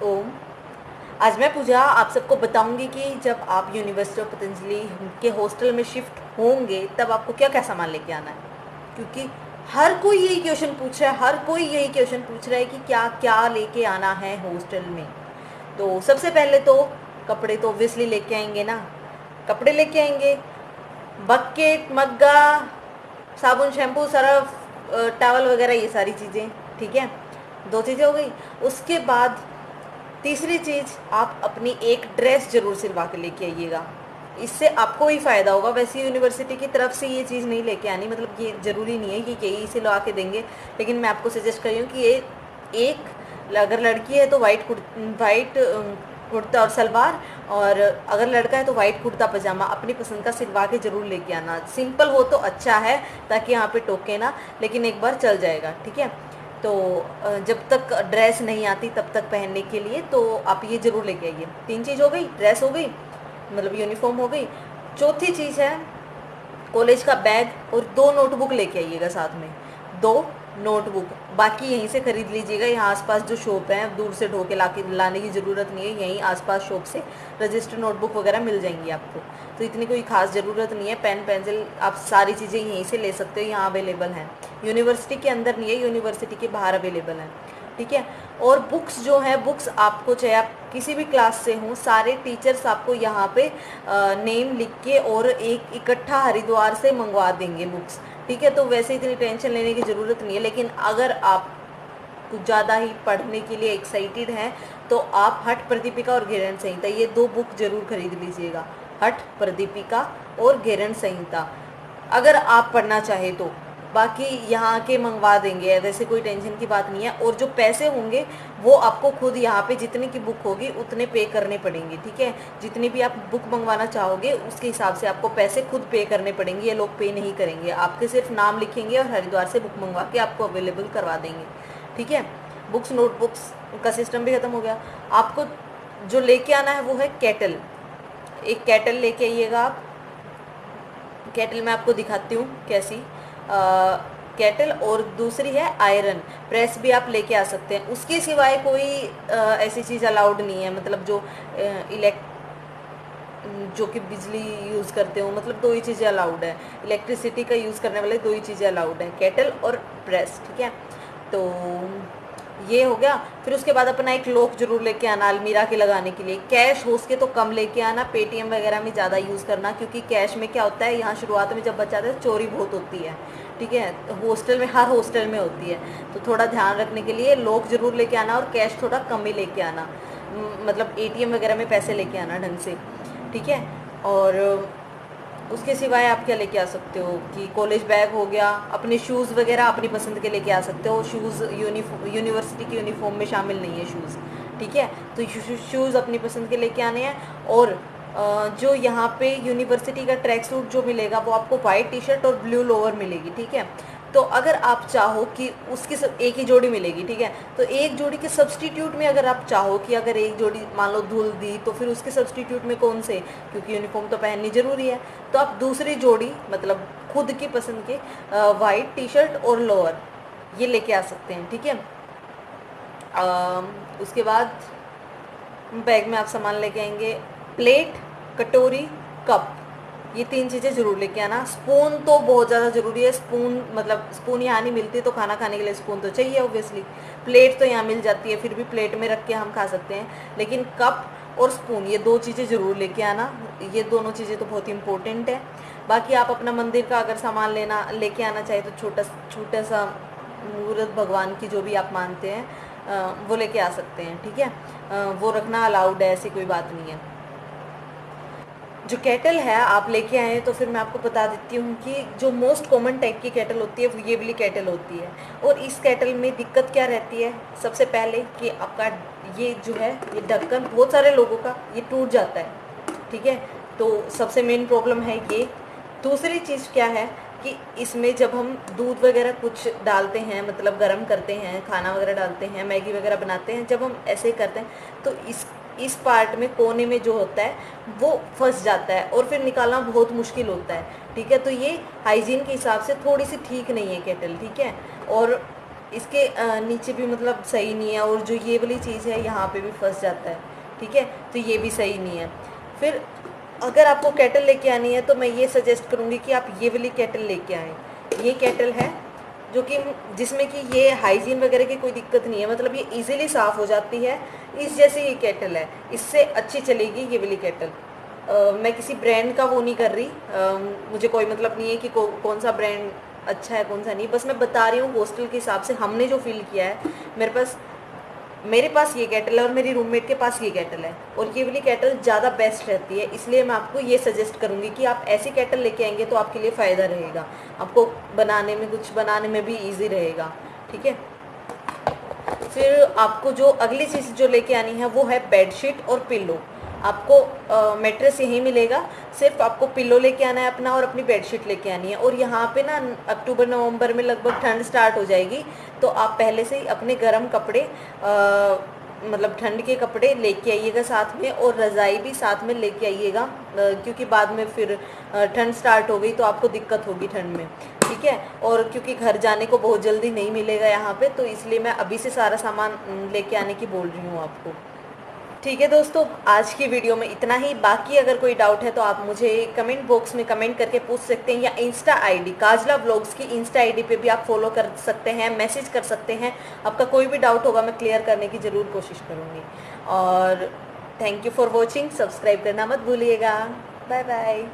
ओम। आज मैं पूजा आप सबको बताऊंगी कि जब आप यूनिवर्सिटी ऑफ पतंजलि के हॉस्टल में शिफ्ट होंगे तब आपको क्या क्या सामान लेके आना है, क्योंकि हर कोई यही क्वेश्चन पूछ रहा है, हर कोई यही क्वेश्चन पूछ रहा है कि क्या क्या लेके आना है हॉस्टल में। तो सबसे पहले तो कपड़े तो ऑब्वियसली लेके आएंगे ना, कपड़े लेके आएंगे, बकेट, मग्गा, साबुन, शैम्पू, सर्फ, टॉवल वगैरह, ये सारी चीज़ें। ठीक है, दो चीज़ें हो गई। उसके बाद तीसरी चीज़, आप अपनी एक ड्रेस ज़रूर सिलवा के लेके आइएगा, इससे आपको ही फ़ायदा होगा। वैसे यूनिवर्सिटी की तरफ से ये चीज़ नहीं लेके आनी, मतलब ये ज़रूरी नहीं है कि यही सिलवा के देंगे, लेकिन मैं आपको सजेस्ट कर रही हूँ कि ये एक, अगर लड़की है तो वाइट कुर्ता और सलवार, और अगर लड़का है तो वाइट कुर्ता पजामा अपनी पसंद का सिलवा के ज़रूर लेके आना। सिंपल हो तो अच्छा है, ताकि यहाँ पे टोके ना, लेकिन एक बार चल जाएगा। ठीक है, तो जब तक ड्रेस नहीं आती तब तक पहनने के लिए तो आप ये ज़रूर लेके आइए। तीन चीज़ हो गई, ड्रेस हो गई, मतलब यूनिफॉर्म हो गई। चौथी चीज़ है कॉलेज का बैग, और दो नोटबुक लेके आइएगा साथ में, दो नोटबुक। बाकी यहीं से ख़रीद लीजिएगा, यहाँ आसपास जो शॉप है दूर से ढो के लाने की ज़रूरत नहीं है, यहीं आसपास शॉप से रजिस्टर नोटबुक वगैरह मिल जाएंगी आपको, तो इतनी कोई ख़ास ज़रूरत नहीं है। पेन पेंसिल आप सारी चीज़ें यहीं से ले सकते हो, यहाँ अवेलेबल हैं। यूनिवर्सिटी के अंदर नहीं है, यूनिवर्सिटी के बाहर अवेलेबल हैं। ठीक है, और बुक्स जो हैं, बुक्स आपको चाहे आप किसी भी क्लास से हों, सारे टीचर्स आपको यहाँ पे नेम लिख के और एक इकट्ठा हरिद्वार से मंगवा देंगे बुक्स। ठीक है, तो वैसे इतनी टेंशन लेने की ज़रूरत नहीं है, लेकिन अगर आप कुछ ज़्यादा ही पढ़ने के लिए एक्साइटेड हैं तो आप हठ प्रदीपिका और घेरन संहिता, ये दो बुक जरूर खरीद लीजिएगा, हठ प्रदीपिका और घेरन संहिता, अगर आप पढ़ना चाहे तो। बाकी यहाँ के मंगवा देंगे, वैसे कोई टेंशन की बात नहीं है। और जो पैसे होंगे वो आपको खुद यहाँ पे जितने की बुक होगी उतने पे करने पड़ेंगे। ठीक है, जितनी भी आप बुक मंगवाना चाहोगे उसके हिसाब से आपको पैसे खुद पे करने पड़ेंगे, ये लोग पे नहीं करेंगे, आपके सिर्फ नाम लिखेंगे और हरिद्वार से बुक मंगवा के आपको अवेलेबल करवा देंगे। ठीक है, बुक्स नोटबुक्स का सिस्टम भी ख़त्म हो गया। आपको जो लेके आना है वो है केटल, एक केटल लेके आइएगा आप। केटल मैं आपको दिखाती हूँ कैसी, केटल, और दूसरी है आयरन प्रेस भी आप लेके आ सकते हैं। उसके सिवाय कोई ऐसी चीज़ अलाउड नहीं है, मतलब जो जो कि बिजली यूज़ करते हो, मतलब दो ही चीज़ें अलाउड है, इलेक्ट्रिसिटी का यूज़ करने वाले दो ही चीज़ें अलाउड है, केटल और प्रेस। ठीक है, तो ये हो गया। फिर उसके बाद अपना एक लॉक जरूर लेके आना अलमीरा के लगाने के लिए। कैश हो सके तो कम लेके आना, पेटीएम वगैरह में ज़्यादा यूज़ करना, क्योंकि कैश में क्या होता है, यहाँ शुरुआत में जब बचाते हैं चोरी बहुत होती है। ठीक है, हॉस्टल में, हर हॉस्टल में होती है, तो थोड़ा ध्यान रखने के लिए लॉक जरूर लेके आना, और कैश थोड़ा कम ही लेके आना, मतलब एटीएम वगैरह में पैसे लेके आना ढंग से। ठीक है, और उसके सिवाय आप क्या लेके आ सकते हो कि कॉलेज बैग हो गया, अपने शूज़ वगैरह अपनी पसंद के लेके आ सकते हो। शूज़ यूनिवर्सिटी की यूनिफॉर्म में शामिल नहीं है शूज़। ठीक है, तो शूज़ अपनी पसंद के लेके आने हैं। और जो यहाँ पे यूनिवर्सिटी का ट्रैक सूट जो मिलेगा वो आपको वाइट टी शर्ट और ब्लू लोअर मिलेगी। ठीक है, तो अगर आप चाहो कि उसकी सब एक ही जोड़ी मिलेगी, ठीक है, तो एक जोड़ी के सब्सटीट्यूट में अगर आप चाहो कि अगर एक जोड़ी मान लो धुल दी तो फिर उसके सब्सटीट्यूट में कौन से, क्योंकि यूनिफॉर्म तो पहननी ज़रूरी है, तो आप दूसरी जोड़ी मतलब खुद की पसंद के वाइट टी शर्ट और लोअर ये लेके आ सकते हैं। ठीक है, उसके बाद बैग में आप सामान लेके आएंगे, प्लेट, कटोरी, कप, ये तीन चीज़ें ज़रूर लेके आना। स्पून तो बहुत ज़्यादा ज़रूरी है, स्पून मतलब स्पून यहाँ नहीं मिलती तो खाना खाने के लिए स्पून तो चाहिए ऑब्वियसली। प्लेट तो यहाँ मिल जाती है, फिर भी प्लेट में रख के हम खा सकते हैं, लेकिन कप और स्पून ये दो चीज़ें ज़रूर लेके आना, ये दोनों चीज़ें तो बहुत इंपॉर्टेंट है। बाकी आप अपना मंदिर का अगर सामान लेके आना चाहे तो छोटा छोटा सा मूर्त भगवान की जो भी आप मानते हैं वो लेके आ सकते हैं। ठीक है, वो रखना अलाउड है, ऐसी कोई बात नहीं है। जो केटल है आप लेके आए हैं तो फिर मैं आपको बता देती हूँ कि जो मोस्ट कॉमन टाइप की केटल होती है वो ये वाली केटल होती है। और इस केटल में दिक्कत क्या रहती है, सबसे पहले कि आपका ये जो है ये ढक्कन बहुत सारे लोगों का ये टूट जाता है। ठीक है, तो सबसे मेन प्रॉब्लम है ये। दूसरी चीज़ क्या है कि इसमें जब हम दूध वगैरह कुछ डालते हैं, मतलब गर्म करते हैं, खाना वगैरह डालते हैं, मैगी वगैरह बनाते हैं, जब हम ऐसे करते हैं तो इस पार्ट में कोने में जो होता है वो फंस जाता है और फिर निकालना बहुत मुश्किल होता है। ठीक है, तो ये हाइजीन के हिसाब से थोड़ी सी ठीक नहीं है केटल। ठीक है, और इसके नीचे भी मतलब सही नहीं है, और जो ये वाली चीज़ है यहाँ पे भी फंस जाता है, ठीक है, तो ये भी सही नहीं है। फिर अगर आपको केटल लेके आनी है तो मैं ये सजेस्ट करूँगी कि आप ये वाली केटल लेके आएँ। ये केटल है जो कि जिसमें कि ये हाइजीन वगैरह की कोई दिक्कत नहीं है, मतलब ये इजीली साफ़ हो जाती है। इस जैसी ये केटल है, इससे अच्छी चलेगी ये वाली केटल। मैं किसी ब्रांड का वो नहीं कर रही, मुझे कोई मतलब नहीं है कि कौन सा ब्रांड अच्छा है कौन सा नहीं, बस मैं बता रही हूँ हॉस्टल के हिसाब से हमने जो फील किया है। मेरे पास ये केटल है और मेरी रूममेट के पास ये केटल है, और ये वाली केटल ज़्यादा बेस्ट रहती है, इसलिए मैं आपको ये सजेस्ट करूँगी कि आप ऐसी केटल लेके आएंगे तो आपके लिए फ़ायदा रहेगा, आपको बनाने में कुछ बनाने में भी ईजी रहेगा, ठीक है। फिर आपको जो अगली चीज़ जो लेके आनी है वो है बेडशीट और पिल्लो। आपको मैट्रेस यहीं मिलेगा, सिर्फ आपको पिल्लो लेके आना है अपना, और अपनी बेडशीट लेके आनी है। और यहाँ पे ना अक्टूबर नवंबर में लगभग ठंड स्टार्ट हो जाएगी, तो आप पहले से ही अपने गर्म कपड़े मतलब ठंड के कपड़े लेके आइएगा साथ में, और रज़ाई भी साथ में लेके आइएगा, क्योंकि बाद में फिर ठंड स्टार्ट हो गई तो आपको दिक्कत होगी ठंड में, ठीक है। और क्योंकि घर जाने को बहुत जल्दी नहीं मिलेगा यहाँ पे, तो इसलिए मैं अभी से सारा सामान लेके आने की बोल रही हूँ आपको, ठीक है दोस्तों। आज की वीडियो में इतना ही। बाकी अगर कोई डाउट है तो आप मुझे कमेंट बॉक्स में कमेंट करके पूछ सकते हैं, या इंस्टा आईडी काजला व्लॉग्स की इंस्टा आईडी पे भी आप फॉलो कर सकते हैं, मैसेज कर सकते हैं। आपका कोई भी डाउट होगा मैं क्लियर करने की ज़रूर कोशिश करूँगी। और thank you for watching, subscribe करना मत भूलिएगा। Bye bye.